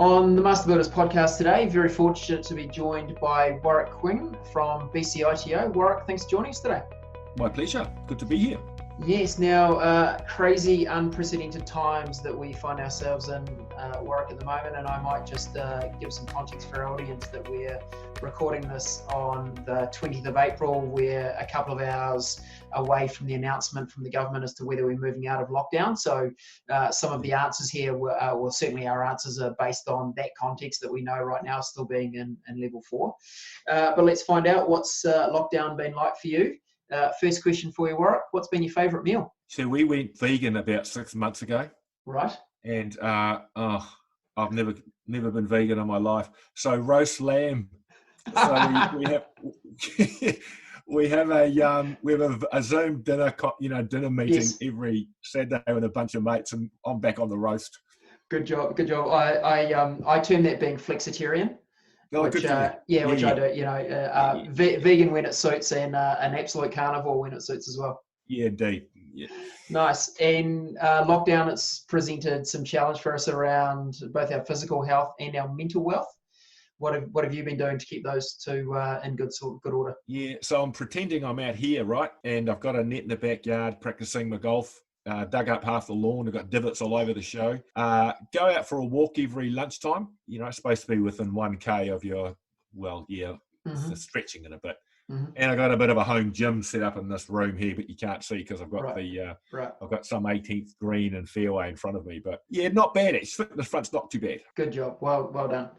On the Master Builders podcast today, very fortunate to be joined by Warwick Quinn from BCITO. Warwick, thanks for joining us today. My pleasure. Good to be here. Yes, now crazy, unprecedented times that we find ourselves in, Warwick, at the moment, and I might just give some context for our audience that we're recording this on the 20th of April. We're a couple of hours away from the announcement from the government as to whether we're moving out of lockdown. So some of the answers here, well, certainly our answers are based on that context that we know right now, still being in level 4. But let's find out what's lockdown been like for you. First question for you, Warwick. What's been your favourite meal? So we went vegan about 6 months ago. Right. And I've never been vegan in my life. So roast lamb. So we have a Zoom dinner meeting Yes. every Saturday with a bunch of mates, and I'm back on the roast. Good job. I term that being flexitarian. Oh, Which I do, vegan when it suits, and an absolute carnivore when it suits as well. Yeah, indeed. Yeah. Nice. And lockdown, it's presented some challenge for us around both our physical health and our mental wealth. What have you been doing to keep those two in good order? Yeah, so I'm pretending I'm out here, right? And I've got a net in the backyard practicing my golf. Dug up half the lawn. I've got divots all over the show. Go out for a walk every lunchtime. It's supposed to be within 1K of your, Mm-hmm. stretching it a bit. Mm-hmm. And I got a bit of a home gym set up in this room here, but you can't see because I've got I've got some 18th green and fairway in front of me. But yeah, not bad. The front's not too bad. Good job. Well done.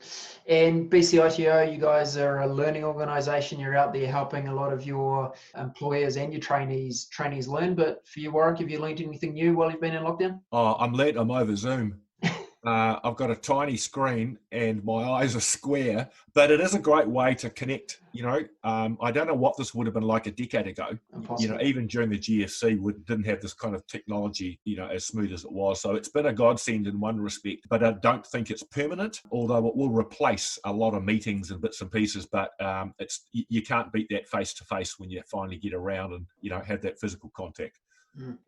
And BCITO, you guys are a learning organisation. You're out there helping a lot of your employers and your trainees learn. But for you, Warwick, have you learned anything new while you've been in lockdown? Oh, I'm over Zoom. I've got a tiny screen and my eyes are square, but it is a great way to connect. I don't know what this would have been like a decade ago. Impossible. Even during the GFC, we didn't have this kind of technology, as smooth as it was. So it's been a godsend in one respect, but I don't think it's permanent, although it will replace a lot of meetings and bits and pieces. But you can't beat that face to face when you finally get around and, have that physical contact.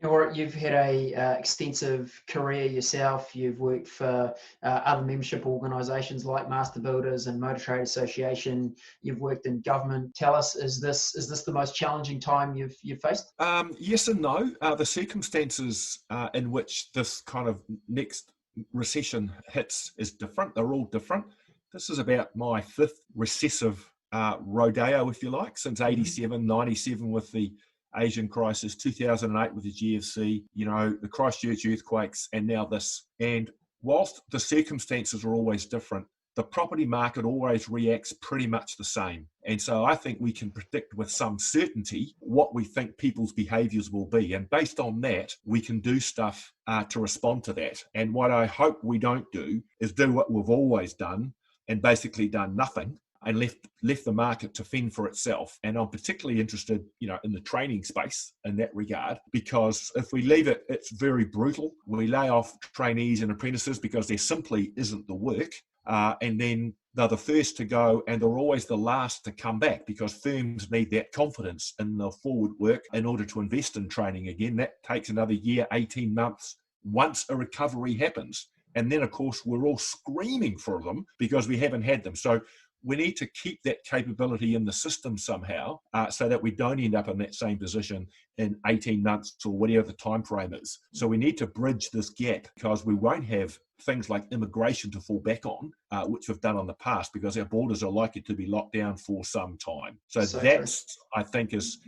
Or you've had a extensive career yourself. You've worked for other membership organisations like Master Builders and Motor Trade Association. You've worked in government. Tell us, is this the most challenging time you've faced? Yes and no. The circumstances in which this kind of next recession hits is different. They're all different. This is about my 5th recessive rodeo, if you like, since 87, 97 with the Asian crisis, 2008 with the GFC, the Christchurch earthquakes, and now this. And whilst the circumstances are always different, the property market always reacts pretty much the same. And so I think we can predict with some certainty what we think people's behaviours will be. And based on that, we can do stuff to respond to that. And what I hope we don't do is do what we've always done and basically done nothing and left the market to fend for itself. And I'm particularly interested, in the training space in that regard, because if we leave it, it's very brutal. We lay off trainees and apprentices because there simply isn't the work. And then they're the first to go and they're always the last to come back because firms need that confidence in the forward work in order to invest in training again. That takes another year, 18 months, once a recovery happens. And then, of course, we're all screaming for them because we haven't had them. So we need to keep that capability in the system somehow so that we don't end up in that same position in 18 months or whatever the time frame is. So we need to bridge this gap because we won't have things like immigration to fall back on, which we've done in the past because our borders are likely to be locked down for some time. So that's, I think, is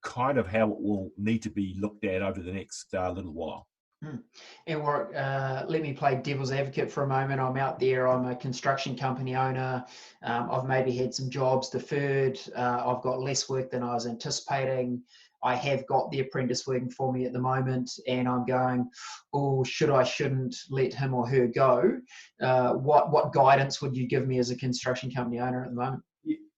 kind of how it will need to be looked at over the next little while. And Warwick, let me play devil's advocate for a moment. I'm out there, I'm a construction company owner. I've maybe had some jobs deferred. I've got less work than I was anticipating. I have got the apprentice working for me at the moment and I'm going, shouldn't let him or her go. What guidance would you give me as a construction company owner at the moment?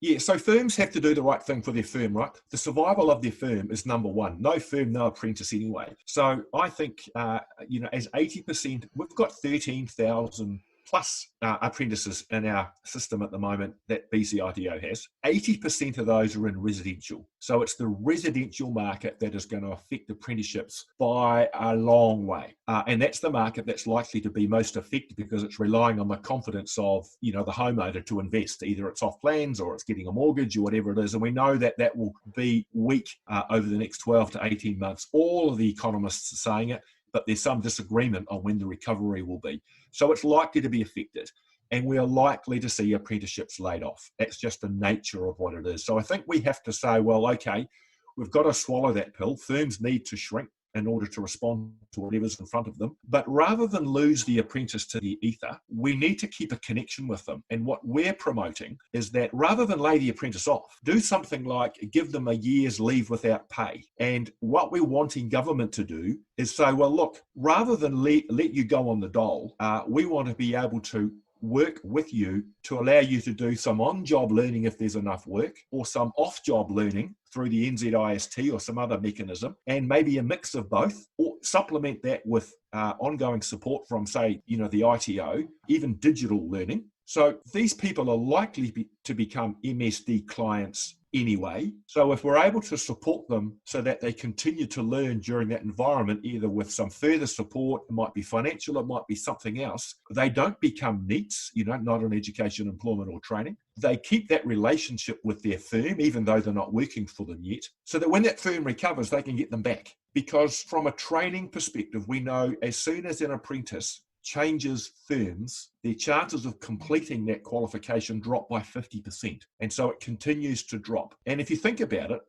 Yeah, so firms have to do the right thing for their firm, right? The survival of their firm is number one. No firm, no apprentice anyway. So I think, as 80%, we've got 13,000 plus apprentices in our system at the moment that BCITO has, 80% of those are in residential. So it's the residential market that is going to affect apprenticeships by a long way. And that's the market that's likely to be most affected because it's relying on the confidence of, the homeowner to invest. Either it's off plans or it's getting a mortgage or whatever it is. And we know that that will be weak over the next 12 to 18 months. All of the economists are saying it, but there's some disagreement on when the recovery will be. So it's likely to be affected. And we are likely to see apprenticeships laid off. That's just the nature of what it is. So I think we have to say, well, okay, we've got to swallow that pill. Firms need to shrink in order to respond to whatever's in front of them. But rather than lose the apprentice to the ether, we need to keep a connection with them. And what we're promoting is that rather than lay the apprentice off, do something like give them a year's leave without pay. And what we're wanting government to do is say, well, look, rather than let you go on the dole, we want to be able to work with you to allow you to do some on-job learning if there's enough work, or some off-job learning through the NZIST or some other mechanism, and maybe a mix of both, or supplement that with ongoing support from, say, the ITO, even digital learning. So these people are likely to become MSD clients anyway. So if we're able to support them so that they continue to learn during that environment, either with some further support, it might be financial, it might be something else, they don't become NEETs, not in education, employment or training. They keep that relationship with their firm, even though they're not working for them yet, so that when that firm recovers, they can get them back. Because from a training perspective, we know as soon as an apprentice changes firms, their chances of completing that qualification drop by 50%. And so it continues to drop. And if you think about it,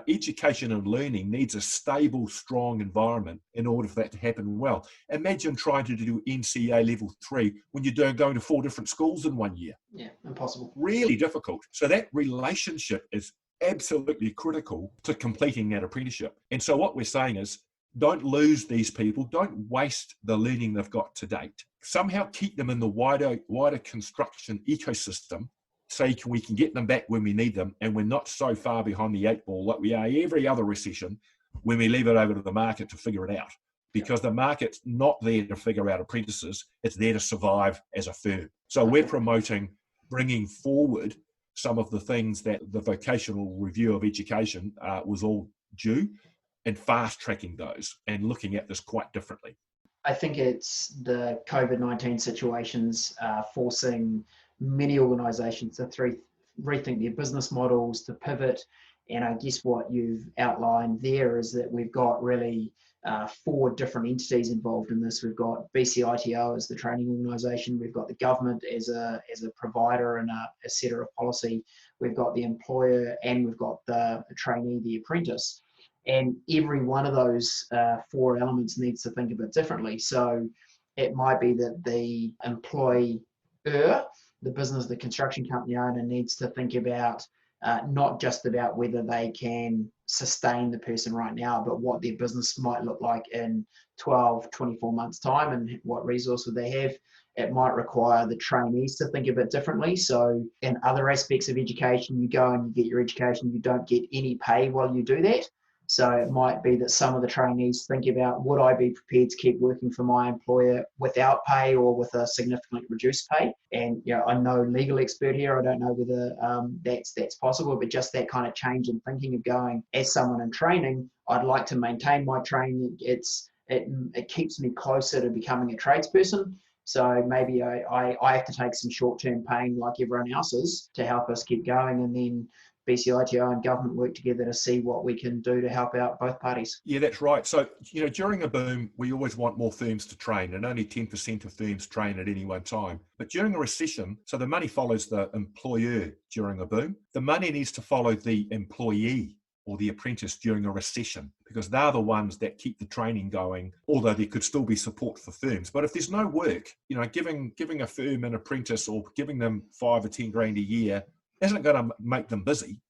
education and learning needs a stable, strong environment in order for that to happen well. Imagine trying to do NCA level 3 when you're going to 4 different schools in 1 year. Yeah, impossible. Really difficult. So that relationship is absolutely critical to completing that apprenticeship. And so what we're saying is, don't lose these people. Don't waste the learning they've got to date. Somehow keep them in the wider construction ecosystem so we can get them back when we need them, and we're not so far behind the 8 ball like we are every other recession when we leave it over to the market to figure it out. Because the market's not there to figure out apprentices, it's there to survive as a firm. So we're promoting bringing forward some of the things that the Vocational Review of Education was all due, and fast tracking those and looking at this quite differently. I think it's the COVID-19 situations forcing many organisations to rethink their business models, to pivot. And I guess what you've outlined there is that we've got really 4 different entities involved in this. We've got BCITO as the training organisation. We've got the government as a provider and a setter of policy. We've got the employer, and we've got the trainee, the apprentice. And every one of those 4 elements needs to think a bit differently. So it might be that the employer, the business, the construction company owner, needs to think about not just about whether they can sustain the person right now, but what their business might look like in 12, 24 months' time, and what resource would they have. It might require the trainees to think a bit differently. So in other aspects of education, you go and you get your education, you don't get any pay while you do that. So it might be that some of the trainees think about, would I be prepared to keep working for my employer without pay or with a significantly reduced pay? And I'm no legal expert here. I don't know whether that's possible, but just that kind of change in thinking of going, as someone in training, I'd like to maintain my training. It keeps me closer to becoming a tradesperson. So maybe I have to take some short-term pain like everyone else is to help us keep going, and then BCITO and government work together to see what we can do to help out both parties. Yeah, that's right. So, during a boom, we always want more firms to train, and only 10% of firms train at any one time. But during a recession, so the money follows the employer during a boom. The money needs to follow the employee or the apprentice during a recession, because they're the ones that keep the training going, although there could still be support for firms. But if there's no work, giving a firm an apprentice or giving them 5 or 10 grand a year isn't going to make them busy.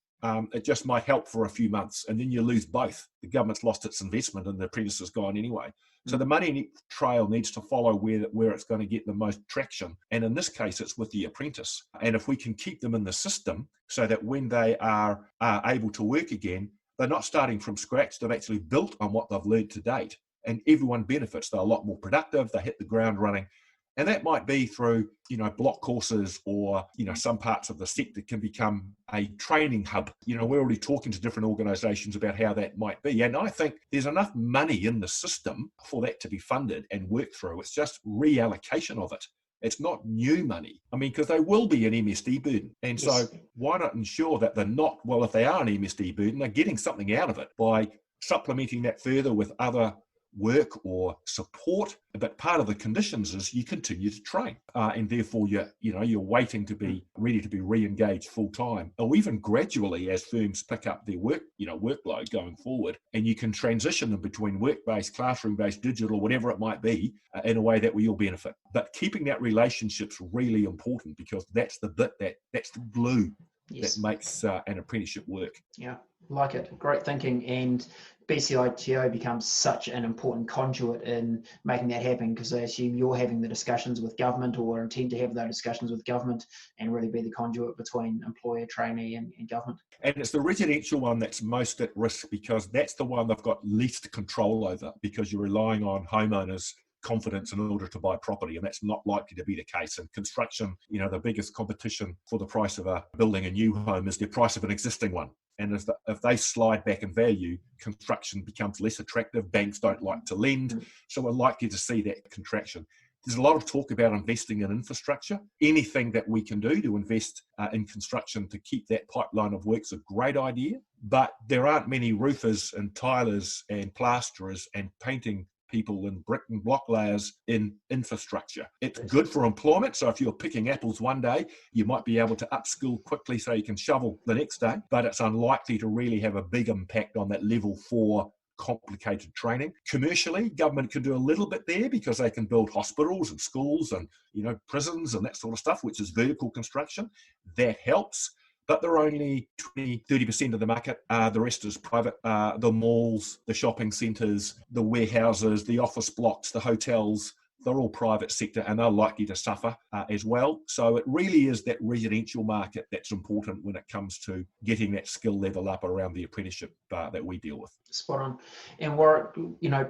It just might help for a few months, and then you lose both. The government's lost its investment and the apprentice is gone anyway. So the money trail needs to follow where it's going to get the most traction. And in this case, it's with the apprentice. And if we can keep them in the system so that when they are able to work again, they're not starting from scratch. They've actually built on what they've learned to date, and everyone benefits. They're a lot more productive. They hit the ground running. And that might be through, block courses, or, some parts of the sector can become a training hub. We're already talking to different organisations about how that might be. And I think there's enough money in the system for that to be funded and worked through. It's just reallocation of it. It's not new money. Because they will be an MSD burden. And so why not ensure that they're not, well, if they are an MSD burden, they're getting something out of it by supplementing that further with other work or support. But part of the conditions is you continue to train, and therefore you're waiting to be ready to be re-engaged full time, or even gradually as firms pick up their workload going forward, and you can transition them between work-based, classroom-based, digital, whatever it might be, in a way that we all benefit. But keeping that relationship's really important, because that's the bit that's the glue that makes an apprenticeship work. Yeah, like it. Great thinking. And BCITO becomes such an important conduit in making that happen, because I assume you're having the discussions with government, or intend to have those discussions with government, and really be the conduit between employer, trainee and government. And it's the residential one that's most at risk, because that's the one they've got least control over, because you're relying on homeowners' confidence in order to buy property, and that's not likely to be the case. And construction, the biggest competition for the price of building a new home is the price of an existing one. And if they slide back in value, construction becomes less attractive. Banks don't like to lend. So we're likely to see that contraction. There's a lot of talk about investing in infrastructure. Anything that we can do to invest in construction to keep that pipeline of work's a great idea. But there aren't many roofers and tilers and plasterers and painting people in brick and block layers in infrastructure. It's good for employment. So if you're picking apples one day, you might be able to upskill quickly so you can shovel the next day, but it's unlikely to really have a big impact on that level 4 complicated training. Commercially, government can do a little bit there, because they can build hospitals and schools and, prisons and that sort of stuff, which is vertical construction. That helps. But they're only 20-30% of the market. The rest is private. The malls, the shopping centres, the warehouses, the office blocks, the hotels, they're all private sector, and they're likely to suffer as well. So it really is that residential market that's important when it comes to getting that skill level up around the apprenticeship that we deal with. Spot on. And Warwick,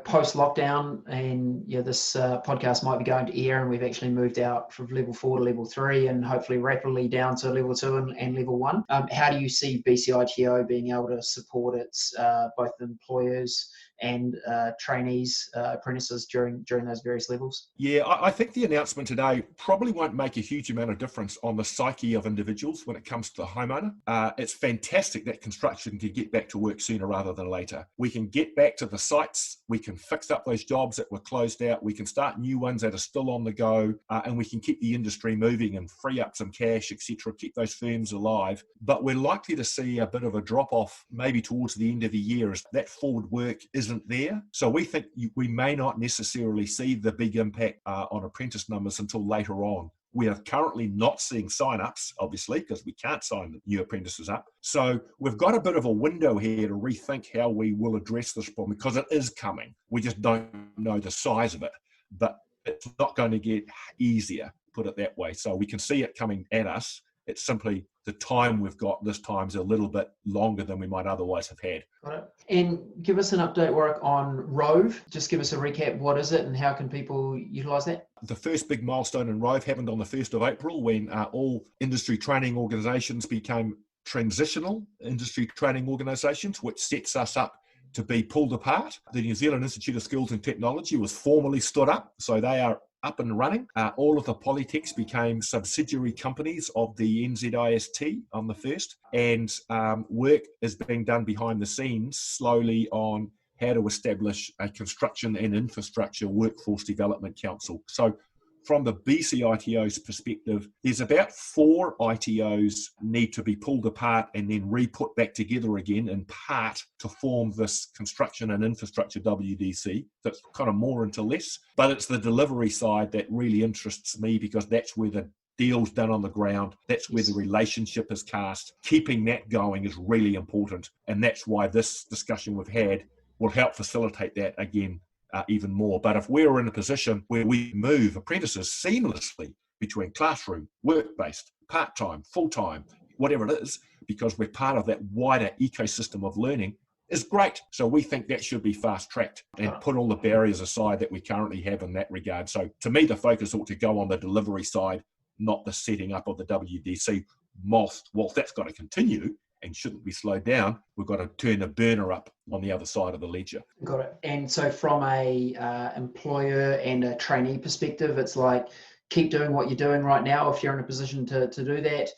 post-lockdown, and this podcast might be going to air, and we've actually moved out from level 4 to level 3, and hopefully rapidly down to level 2 and level 1. How do you see BCITO being able to support its both employers and trainees, apprentices during those various levels? Yeah, I think the announcement today probably won't make a huge amount of difference on the psyche of individuals when it comes to the homeowner. It's fantastic that construction can get back to work sooner rather than later. We can get back to the sites, we can fix up those jobs that were closed out, we can start new ones that are still on the go, and we can keep the industry moving and free up some cash, etc., keep those firms alive. But we're likely to see a bit of a drop-off maybe towards the end of the year, as that forward work isn't there. So we think we may not necessarily see the big impact on apprentice numbers until later on. We are currently not seeing sign-ups, obviously, because we can't sign the new apprentices up. So we've got a bit of a window here to rethink how we will address this problem, because it is coming. We just don't know the size of it, but it's not going to get easier, put it that way. So we can see it coming at us. It's simply the time we've got this time is a little bit longer than we might otherwise have had. Got it. And give us an update, Warwick, on RoVE. Just give us a recap. What is it and how can people utilise that? The first big milestone in RoVE happened on the 1st of April, when all industry training organisations became transitional industry training organisations, which sets us up to be pulled apart. The New Zealand Institute of Skills and Technology was formally stood up, so they are up and running. All of the polytechs became subsidiary companies of the NZIST on the 1st, and work is being done behind the scenes slowly on how to establish a construction and infrastructure workforce development council. So from the BCITO's perspective, there's about 4 ITOs need to be pulled apart and then re-put back together again in part to form this construction and infrastructure WDC. That's kind of more into less, but it's the delivery side that really interests me, because that's where the deal's done on the ground. That's where the relationship is cast. Keeping that going is really important, and that's why this discussion we've had will help facilitate that again. Even more. But if we're in a position where we move apprentices seamlessly between classroom, work-based, part-time, full-time, whatever it is, because we're part of that wider ecosystem of learning, is great. So we think that should be fast-tracked and put all the barriers aside that we currently have in that regard. So to me, the focus ought to go on the delivery side, not the setting up of the WDC. Whilst that's got to continue and shouldn't be slowed down, we've got to turn the burner up on the other side of the ledger. Got it. And so from a employer and a trainee perspective, it's like, keep doing what you're doing right now if you're in a position to do that.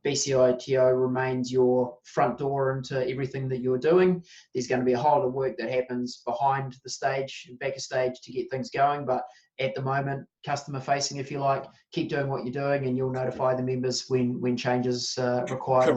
BCITO remains your front door into everything that you're doing. There's going to be a whole lot of work that happens behind the stage, back of stage to get things going. But at the moment, customer facing, if you like, keep doing what you're doing and you'll notify the members when changes required.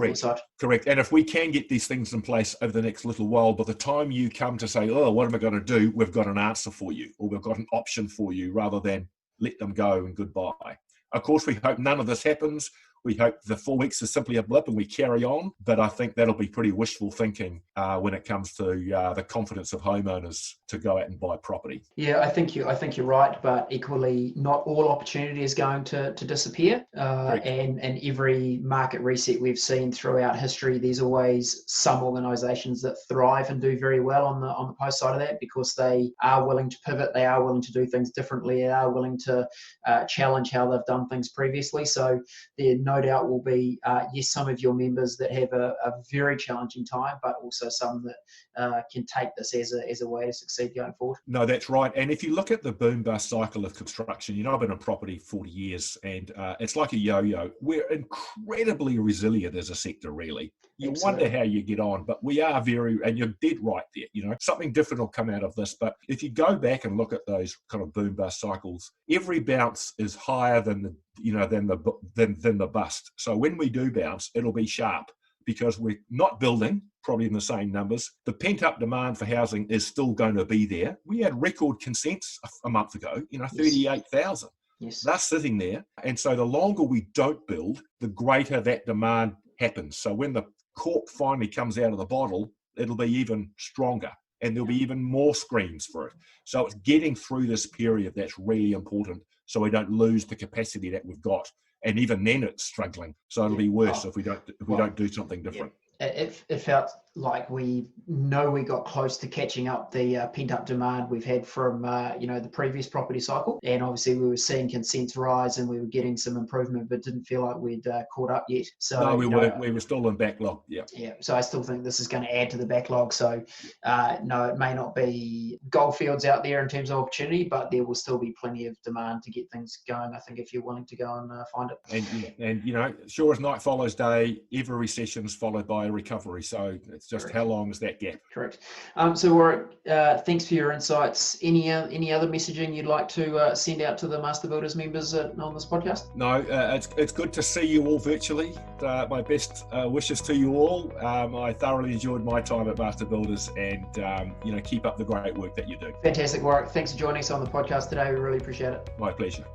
Correct. And if we can get these things in place over the next little while, by the time you come to say, oh, what am I going to do? We've got an answer for you, or we've got an option for you, rather than let them go and goodbye. Of course, we hope none of this happens. We hope the 4 weeks is simply a blip and we carry on. But I think that'll be pretty wishful thinking when it comes to the confidence of homeowners to go out and buy property. Yeah, I think you're right. But equally, not all opportunity is going to disappear. And every market reset we've seen throughout history, there's always some organisations that thrive and do very well on the post side of that, because they are willing to pivot, they are willing to do things differently, they are willing to challenge how they've done things previously. So there no doubt will be, yes, some of your members that have a very challenging time, but also some that can take this as a way to succeed going forward. No, that's right. And if you look at the boom-bust cycle of construction, I've been in property 40 years and it's like a yo-yo. We're incredibly resilient as a sector, really. You Absolutely. Wonder how you get on, but we are and you're dead right there. Something different will come out of this. But if you go back and look at those kind of boom-bust cycles, every bounce is higher than the bust. So when we do bounce, it'll be sharp because we're not building probably in the same numbers. The pent-up demand for housing is still going to be there. We had record consents a month ago, 38,000. Yes. They're sitting there. And so the longer we don't build, the greater that demand happens. So when the cork finally comes out of the bottle, it'll be even stronger and there'll be even more screams for it. So it's getting through this period that's really important so we don't lose the capacity that we've got. And even then it's struggling. So it'll be worse if we don't do something different. It felt like we got close to catching up the pent-up demand we've had from the previous property cycle, and obviously we were seeing consents rise and we were getting some improvement, but didn't feel like we'd caught up yet. So no, we were still in backlog. So I still think this is going to add to the backlog. So no, it may not be gold fields out there in terms of opportunity, but there will still be plenty of demand to get things going, I think, if you're willing to go and find it. And sure as night follows day, every recession is followed by a recovery. So it's just Correct. How long is that gap? Correct. So Warwick, thanks for your insights. Any other messaging you'd like to send out to the Master Builders members on this podcast? No, it's good to see you all virtually. My best wishes to you all. I thoroughly enjoyed my time at Master Builders, and keep up the great work that you do. Fantastic, Warwick. Thanks for joining us on the podcast today. We really appreciate it. My pleasure.